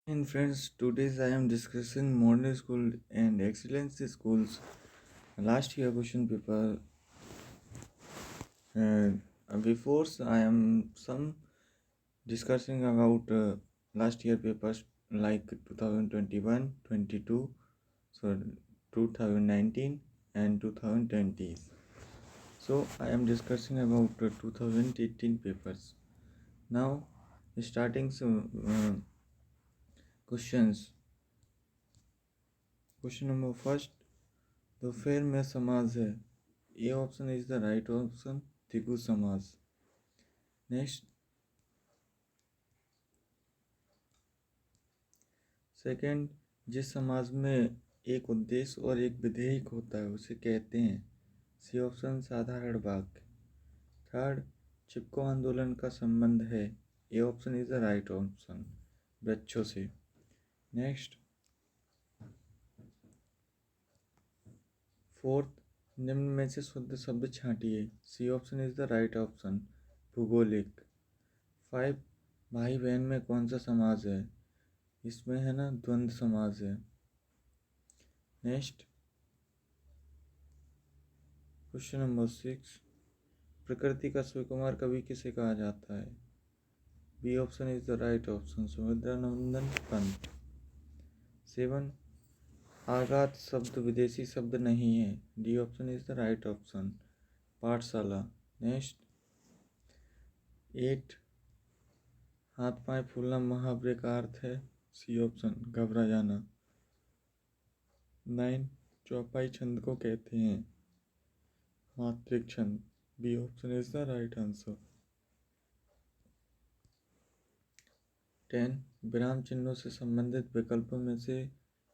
And friends, today I am discussing modern school and excellence schools. Last year question paper. Uh, Before I am some discussing about last year papers like 2021, 22, so 2019 and 2020. So I am discussing about 2018 papers. Now starting some questions. Question number first. दोपहर में समाज है A option is the right option तिगु समाज next second जिस समाज में एक उद्देश्य और एक विधेयक होता है उसे कहते हैं सी ऑप्शन साधारण वाक्य थर्ड चिपको आंदोलन का संबंध है A option is the right option वृक्षों से नेक्स्ट फोर्थ निम्न में से शुद्ध शब्द छांटिए C option is the right option भूगोलिक फाइव भाई बहन में कौन सा समाज है इसमें है ना द्वंद्व समाज है नेक्स्ट क्वेश्चन नंबर सिक्स प्रकृति का सुकुमार कवि किसे कहा जाता है B option is the right option Sumitranandan Pant seven आघात शब्द विदेशी शब्द नहीं है D option is the right option पाठशाला नेक्स्ट एट हाथ पांव फूलना मुहावरे का अर्थ है सी ऑप्शन घबरा जाना नाइन चौपाई छंद को कहते हैं मात्रिक छंद B option is the right answer 10 विराम चिन्हों से संबंधित विकल्पों में से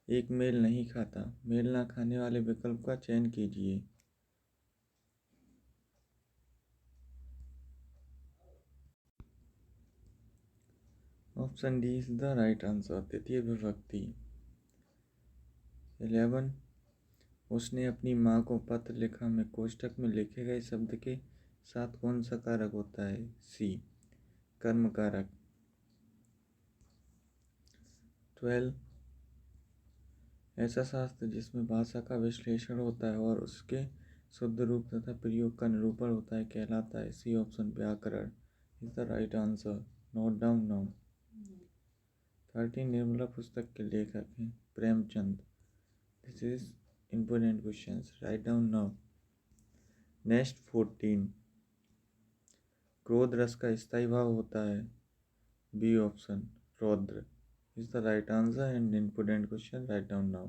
एक मेल नहीं खाता मेल ना खाने वाले विकल्प का चयन कीजिए option D is the right answer तृतीय विभक्ति 11 उसने अपनी माँ को पत्र लिखा में कोष्ठक में लिखे गए शब्द के साथ कौन सा कारक होता है सी कर्म कारक 12 ऐसा शास्त्र जिसमें भाषा का विश्लेषण होता है और उसके शुद्ध रूप तथा प्रयोग का निरूपण होता है कहलाता है सी ऑप्शन व्याकरण is the right answer note down now 13 Nirmala पुस्तक के लेखक हैं Premchand this is important questions write down now next 14 क्रोध रस का स्थायी भाव होता है बी ऑप्शन रौद्र is the right answer and important question write down now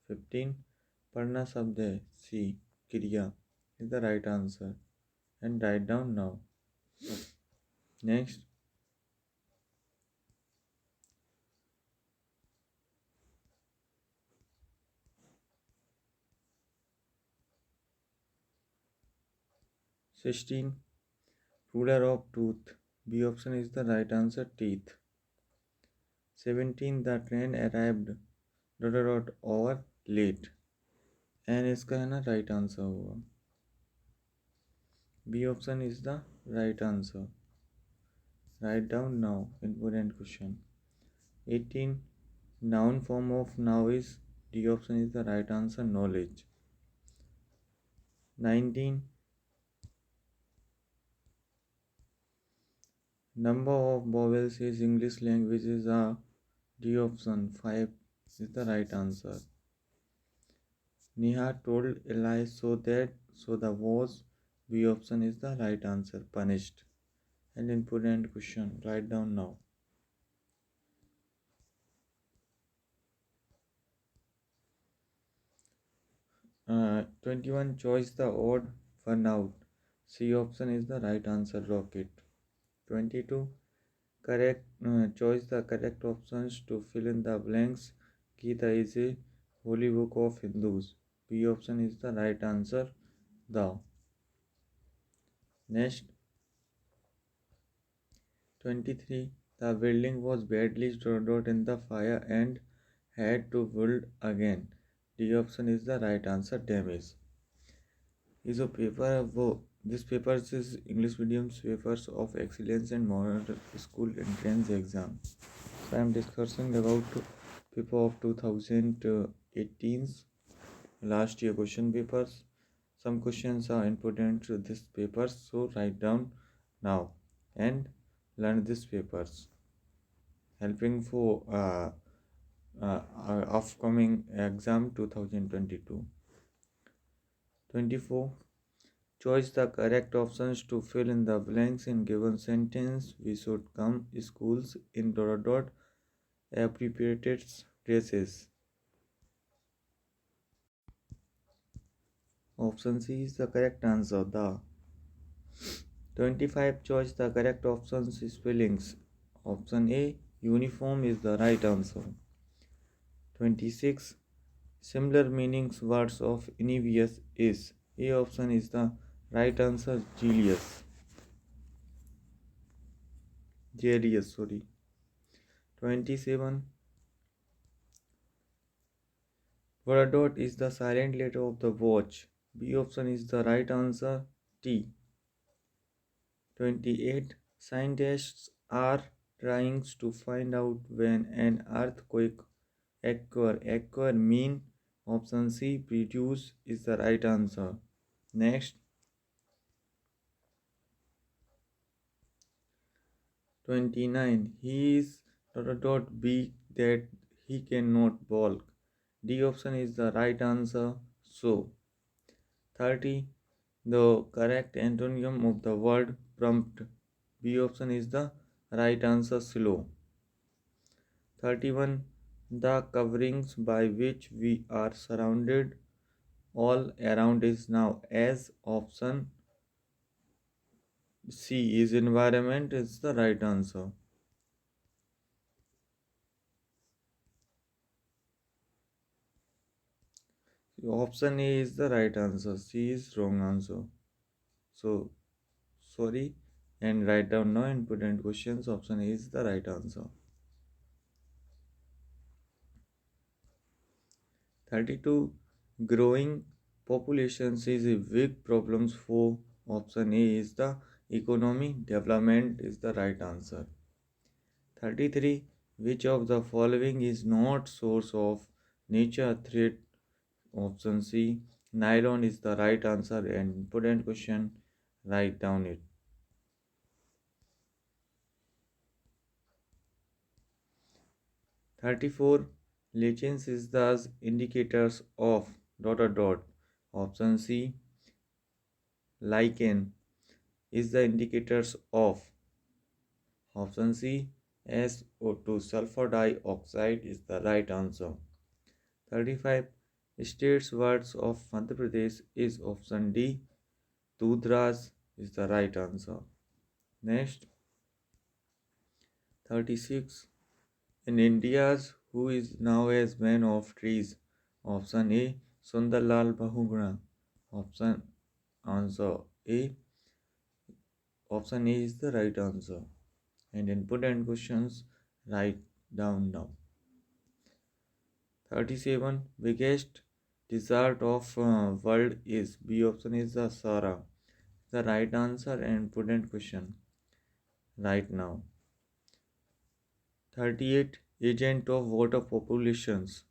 15 पढ़ना शब्द है सी क्रिया is the right answer and write down now next 16 ruler of tooth B option is the right answer teeth 17 the train arrived over late and इसका है ना right answer होगा B option is the right answer right down now important question 18 noun form of now is D option is the right answer knowledge 19 number of vowels is English languages are D option 5 is the right answer. Neha told Eli so the was B option is the right answer punished. And important question write down now. 21 choice the odd one out. C option is the right answer rocket. 22 correct choice the correct options to fill in the blanks. Gita is a holy book of Hindus. B option is the right answer. The next 23 the building was badly destroyed in the fire and had to build again. D option is the right answer damage. ये जो paper है वो this paper is English medium papers of excellence and model school entrance exam I am discussing about paper of 2018's last year question papers. Some questions are important to this paper, so write down now and learn these papers, helping for upcoming exam 2022. 24. Choose the correct options to fill in the blanks in given sentence. We should come schools in appropriate dresses. Option C is the correct answer. The 25. Choose the correct options spellings. Option A, uniform is the right answer. 26. Similar meanings words of envious is. A option is the right answer. Jealous. 27. Dot is the silent letter of the watch. B option is the right answer. T. 28. Scientists are trying to find out when an earthquake occur mean option C, produce is the right answer. Next. 29. He is big that he cannot bulk. D option is the right answer. So 30. The correct antonym of the word prompt. B option is the right answer. Slow. 31. The coverings by which we are surrounded all around is now as option C is environment is the right answer. Option A is the right answer. C is wrong answer. So sorry and write down no important questions. Option A is the right answer. 32. Growing populations is a big problem for option A is the economy development is the right answer. 33. Which of the following is not source of nature threat? Option C. Nylon is the right answer and important question. Write down it. 34. Legends is the indicators of Option C. Lichen is the indicators of. Option C. SO2 sulfur dioxide is the right answer. 35. States words of Madhya Pradesh is option D. Tudras is the right answer. Next. 36. In India's who is now as man of trees? Option A. Sundarlal Bahuguna. Option answer A. Option A is the right answer. And important questions write down now. 37. Biggest desert of world is B option is the Sahara. The right answer and important question right now. 38. Agent of water populations.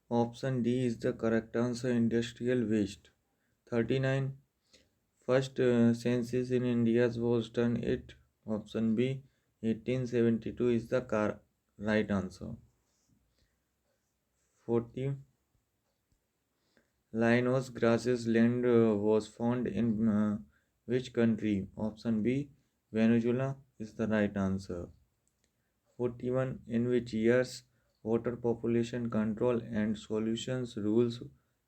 Option D is the correct answer. Industrial waste. 39. First census in India was done at option B 1872 is the right answer. 40. Linus grasses land was found in which country? Option B Venezuela is the right answer. 41. In which years water population control and solutions rules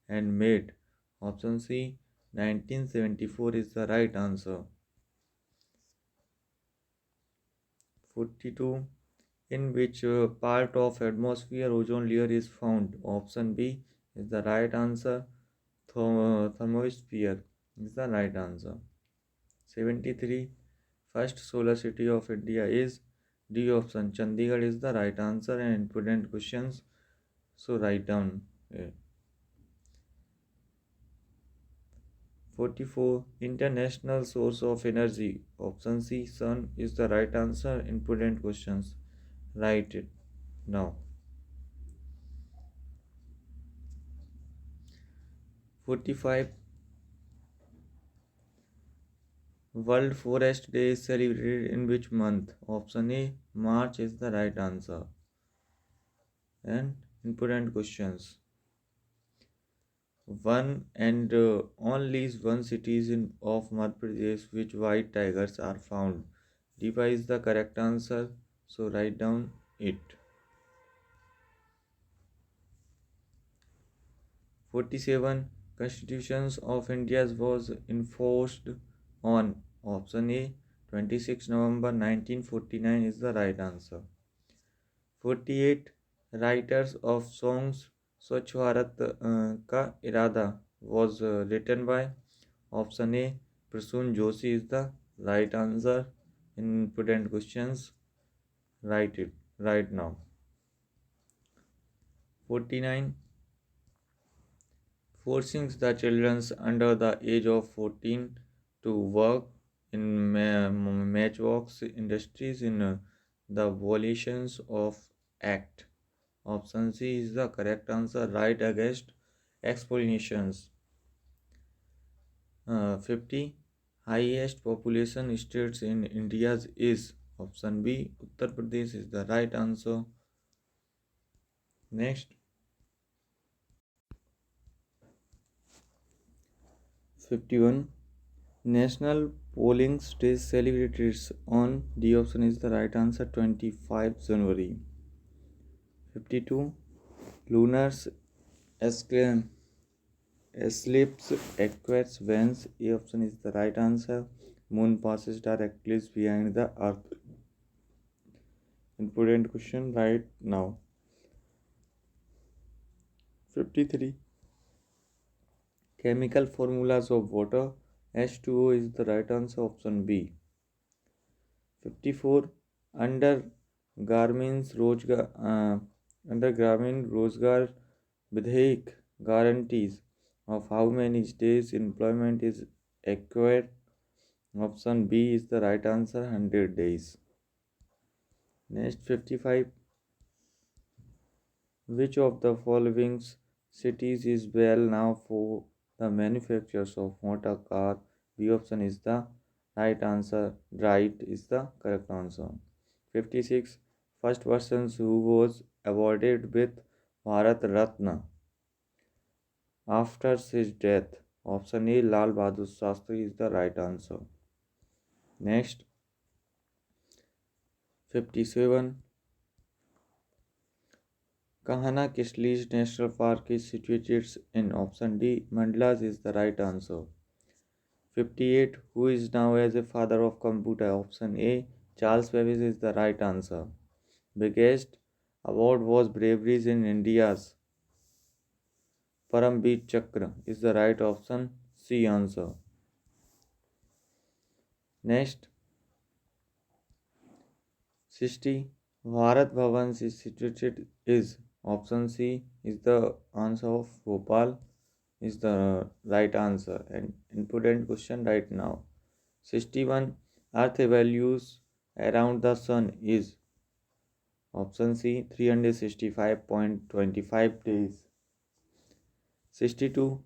and made? Option C 1974 is the right answer. 42. In which part of atmosphere ozone layer is found? Option B is the right answer. Thermosphere is the right answer. 73. First solar city of India is D option. Chandigarh is the right answer and important questions. So write down. 44. International source of energy. Option C, sun is the right answer. Important questions. Write it now. 45. World Forest Day is celebrated in which month? Option A, March is the right answer. And important questions. One and only one cities in of Madhya Pradesh which white tigers are found. Dipa is the correct answer. So write down it. 47. Constitutions of India was enforced on option A 26 November 1949 is the right answer. 48. Writers of songs Swachh Bharat Ka Irada was written by option A Prasoon Joshi is the right answer. Important questions. Write it right now. 49. Forcing the children under the age of 14 to work in matchbox industries in the violations of Act. Option C is the correct answer. Right against explanations. 50. Highest population states in India is option B. Uttar Pradesh is the right answer. Next. 51. National Polling Day celebrated on D option is the right answer 25 January. 52. Lunars eclipse occurs when A option is the right answer. Moon passes directly behind the Earth. Important question right now. 53. Chemical formulas of water. H2O is the right answer. Option B. 54. Under Garmin's Rozgar Vidhek guarantees of how many days employment is acquired. Option B is the right answer 100 days. Next 55. Which of the following cities is well known for the manufactures of motor car? B option is the right answer. Right is the correct answer. 56. First person who was awarded with Bharat Ratna after his death. Option A Lal Bahadur Shastri is the right answer. Next 57. Kahana Kishlis National Park is situated in option D. Mandlas is the right answer. 58. Who is now as a father of computer? Option A. Charles Babbage is the right answer. Biggest award was Braveries in India's Paramveer Chakra is the right option. C answer. Next 60. Bharat Bhavan is situated is option C is the answer of Bhopal is the right answer and important question right now. 61. Earth values around the sun is option C 365.25 days. 62.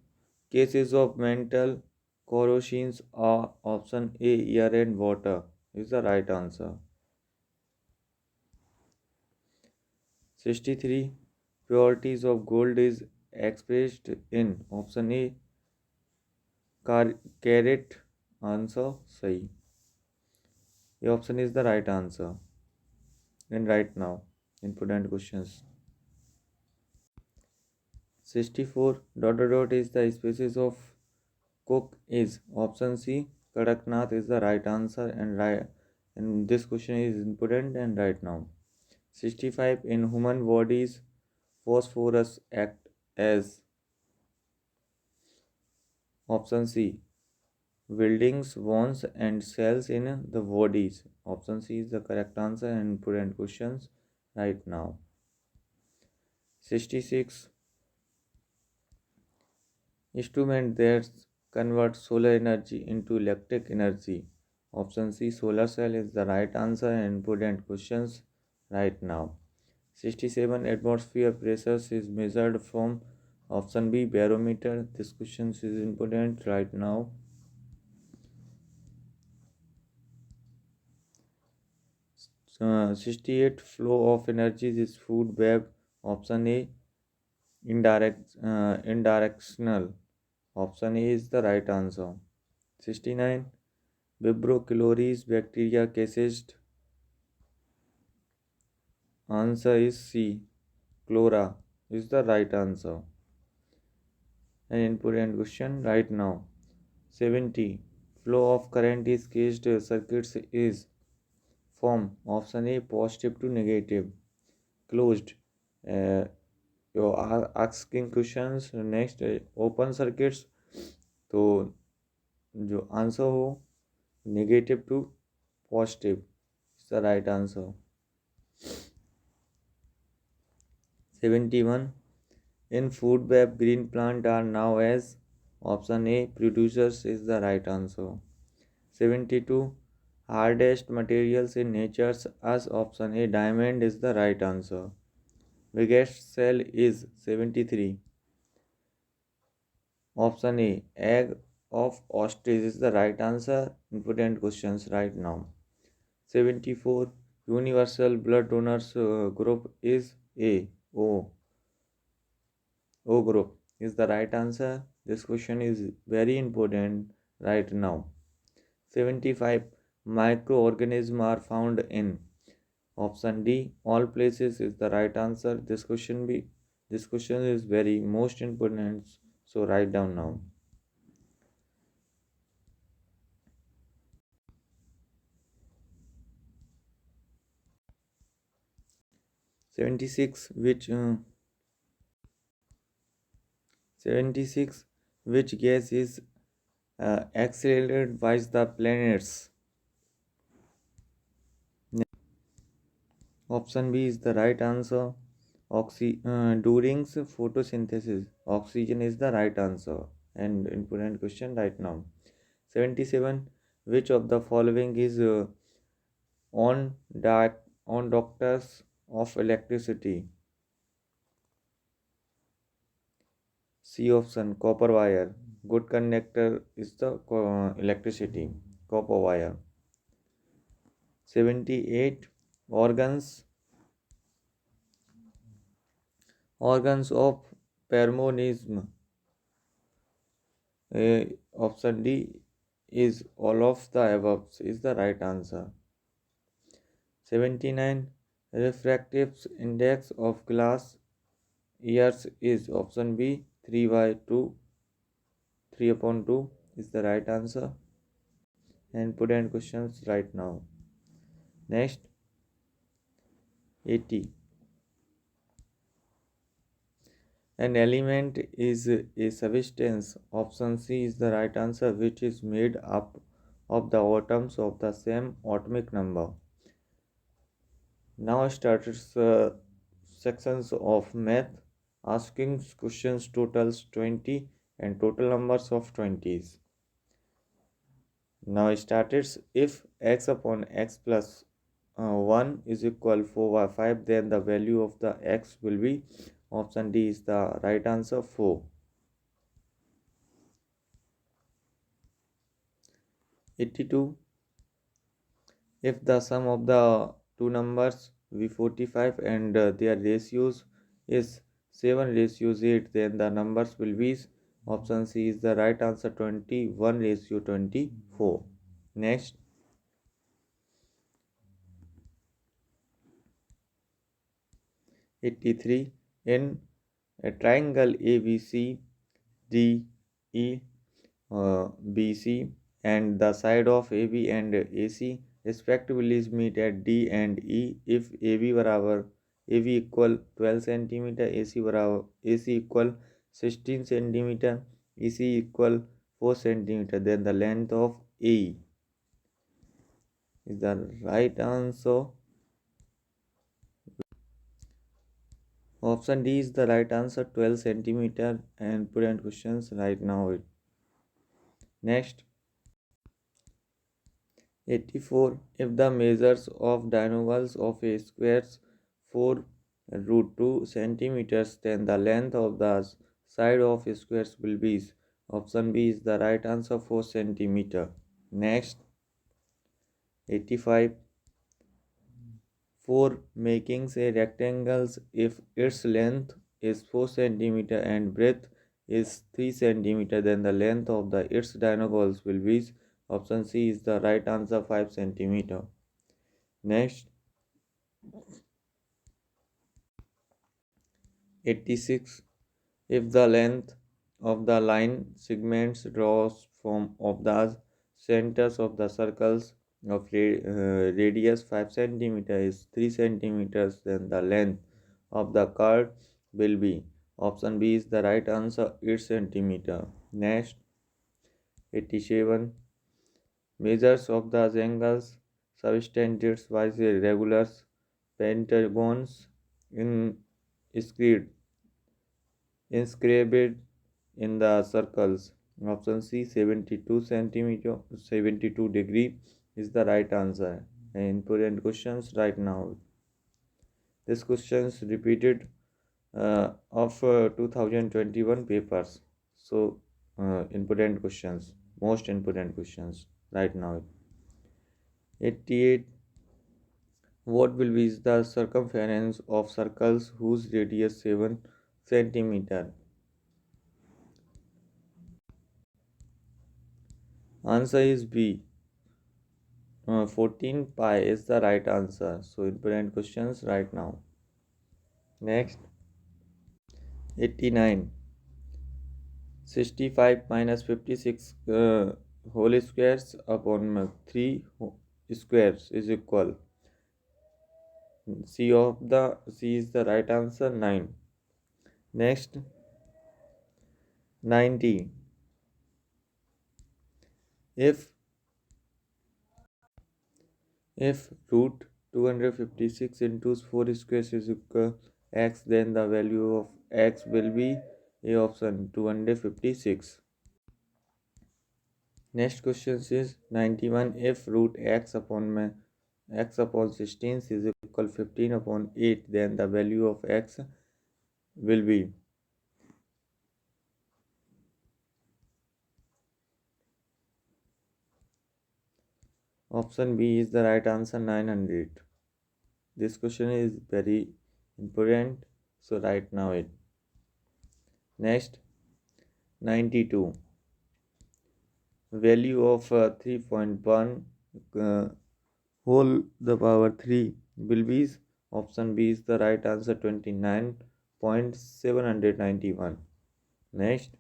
Cases of mental corrosions are option A air and water is the right answer. 63. Purities of gold is expressed in option A carat answer सही. The option is the right answer. And right now, important questions. 64. Dot dot dot is the species of cock is option C. Kadaknath is the right answer and this question is important and right now. 65. In human bodies, phosphorus act as option C. Buildings, bones and cells in the bodies. Option C is the correct answer and important questions right now. 66. Instrument that convert solar energy into electric energy? Option C, solar cell is the right answer. And important questions right now. 67 atmosphere pressures is measured from option B, barometer. This question is important right now. 68 flow of energy is food web. Option A, indirectional. Option A is the right answer. 69 Vibrio calories bacteria caused. Answer is C. Chlora is the right answer. An important question right now. 70. Flow of current is caged circuits is form. Option A, positive to negative. Closed. Uh, you are asking questions. Next, open circuits. तो जो answer हो negative to positive is the right answer. 71 in food web green plant are now as option A producers is the right answer. 72 hardest materials in nature's as option A diamond is the right answer. Biggest cell is 73. Option A egg of ostrich is the right answer. Important questions right now. 74 universal blood donors group is A. O group is the right answer. This question is very important right now. 75 microorganisms are found in option D. All places is the right answer. This question is very most important. So write down now. 76 which gas is accelerated by the planets? Option B is the right answer. During photosynthesis, oxygen is the right answer. And important question right now. 77. Which of the following is on doctors of electricity? C option, copper wire. Good conductor is the electricity, copper wire. 78. Organs of Permonism. Option D is all of the above is the right answer. 79. Refractive index of glass ears is option B 3 by 2 3 upon 2 is the right answer. And put in questions right now. Next, 80. An element is a substance. Option C is the right answer, which is made up of the atoms of the same atomic number. Now starts sections of math, asking questions totals 20 and total numbers of 20s. Now started if x upon x plus 1 is equal 4 by 5, then the value of the x will be option D is the right answer 4. 82. If the sum of the two numbers V45 and their ratios is 7 ratios 8, then the numbers will be option C is the right answer 21 ratio 24. Next, 83. In a triangle ABC, DE, BC and the side of AB and AC respectively meet at D and E if AB equal 12 centimeter, AC equal 16 centimeter, EC equal 4 centimeter, then the length of AE is the right answer. Option D is the right answer 12 centimeter. And put in questions right now. Next, 84. If the measures of diagonals of a square 4 root 2 centimeters, then the length of the side of a square will be. Option B is the right answer, 4 centimeter. Next, 85. For making a rectangle, if its length is 4 centimeter and breadth is 3 centimeter, then the length of its diagonals will be. Option C is the right answer, 5 centimeter. Next, 86. If the length of the line segments draws from of the centers of the circles of radius 5 centimeter is 3 centimeters, then the length of the curve will be. Option B is the right answer, 8 centimeter. Next, 87. Measures of the angles subtended by the regular pentagons in inscribed in the circles. Option C, 72 centimeter, 72 degree is the right answer. Important questions right now. This questions repeated of 2021 papers. So important questions, most important questions right now. 88. What will be the circumference of circles whose radius 7 centimeter? Answer is B. 14 pi is the right answer. So important questions right now. Next, 89. 65 minus 56 whole squares upon 3 squares is equal. C is the right answer, 9. Next, 90. If root 256 into 4 squares is equal x, then the value of x will be A option, 256. Next question is 91. If root x upon 16 is equal 15 upon 8, then the value of x will be. Option B is the right answer, 900. This question is very important, so write now it. Next, 92. Value of 3.1 whole the power 3 will be. Option B is the right answer, 29.791. Next,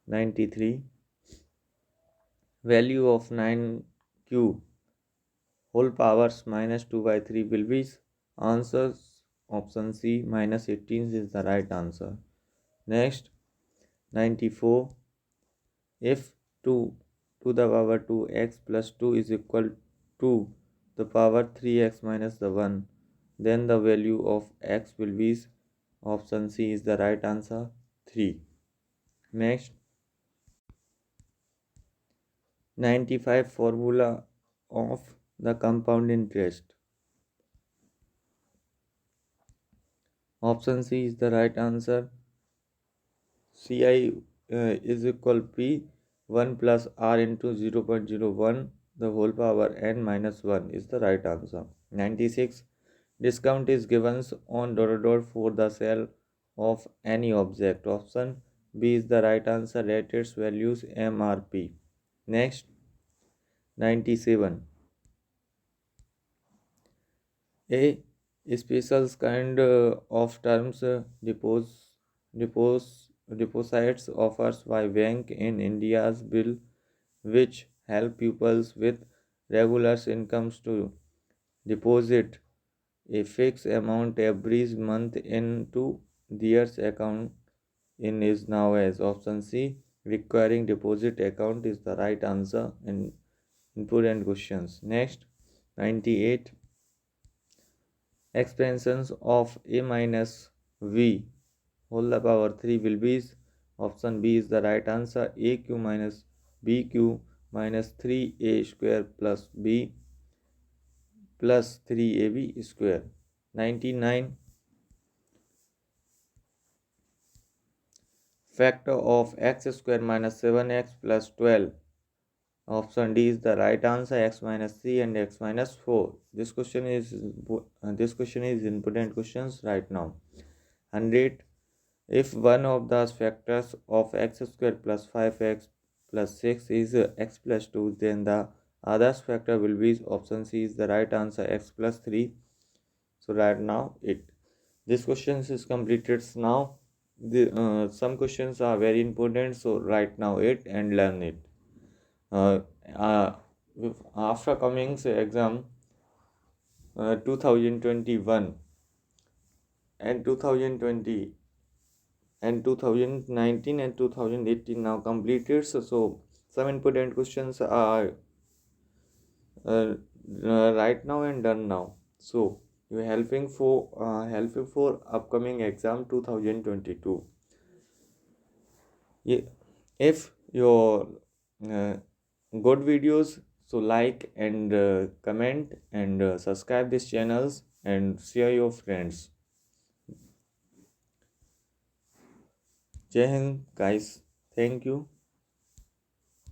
93. Value of 9 cube whole powers minus 2 by 3 will be. Answers option C, minus 18 is the right answer. Next, 94. If 2 to the power 2x plus 2 is equal to the power 3x minus the 1, then the value of x will be. Option C is the right answer, 3. Next, 95. Formula of the compound interest. Option C is the right answer. Ci is equal P 1 plus R into 0.01 the whole power n minus 1 is the right answer. 96. Discount is given on ... for the sale of any object. Option B is the right answer. At its values MRP. Next, 97. A special kind of terms deposits offers by bank in India's bill, which help pupils with regular incomes to deposit a fixed amount every month into their account in is now as. Option C, requiring deposit account is the right answer in important questions. Next, 98. Expansions of a minus v whole power 3 will be. Option B is the right answer, aq minus bq minus 3a square plus b plus 3ab square. 99 factor of x square minus 7x plus 12. Option D is the right answer. X minus 3 and x minus 4. This question is important questions right now. 100. If one of the factors of x square plus 5x plus 6 is x plus 2, then the other factor will be option C is the right answer, x plus 3. So right now this question is completed now. Some questions are very important, so write now it and learn it. uh, uh, After coming exam 2021 and 2020 and 2019 and 2018 now completed, so some important questions are uh, right now and done now, so you helping for upcoming exam 2022. If your uh, good videos, so like and comment and subscribe these channels and share your friends. Jai Hind guys, thank you.